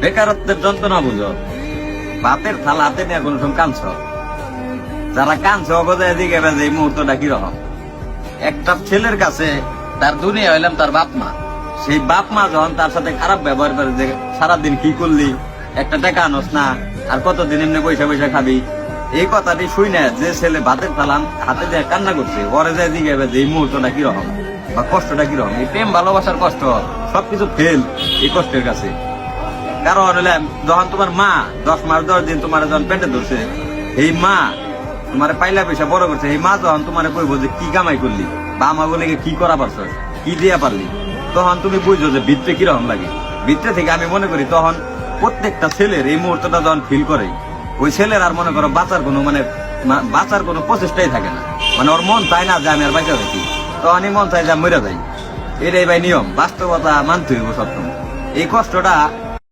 বেকারত্বের যন্ত্রণা বুঝো, ভাতের থালা হাতে নিয়ে কোনো সময় কাঁদছ, যারা কাঁদছে অগদায় দিকে বেজে এই মুহূর্তটা কিরকম। একটা ছেলের কাছে তার দুনিয়া হইলাম তার বাপ মা, সেই বাপ মা যখন তার সাথে খারাপ ব্যবহার করে যে সারাদিন কি করলি, একটা টাকা আনস না, আর কতদিন এমনি পয়সা পয়সা খাবি, এই কথাটি শুই না যে ছেলে ভাতের থালা হাতে দিয়ে কান্না করছে, ওরে যায় দিকে বেজে এই মুহূর্তটা কিরকম বা কষ্টটা কিরকম। এই প্রেম ভালোবাসার কষ্ট সবকিছু ফেল এই কষ্টের কাছে। কারণ হলে যখন তোমার মা 10 মাস 10 দিন তোমার যখন পেটে ধরছে, এই মা তোমার পাইলা পয়সা বড় করছে, এই মা যখন তোমার কইব যে কি কামাই করলি বা আমাগুলো কি করা পারছ, কি দিয়া পারলি, তখন তুমি বুঝছো যে ভিতরে কিরকম লাগে। ভিতরে থেকে আমি মনে করি তখন প্রত্যেকটা ছেলের এই মুহূর্তটা যখন ফিল করে, ওই ছেলের আর মনে করো বাঁচার কোনো প্রচেষ্টাই থাকে না। মানে ওর মন চায় না যে আমি আর বাঁচা হয়েছি, তখন মন চায় যে মরে যাই। এটাই ভাই নিয়ম, বাস্তবতা মানতে হইব সবসময়। এই কষ্টটা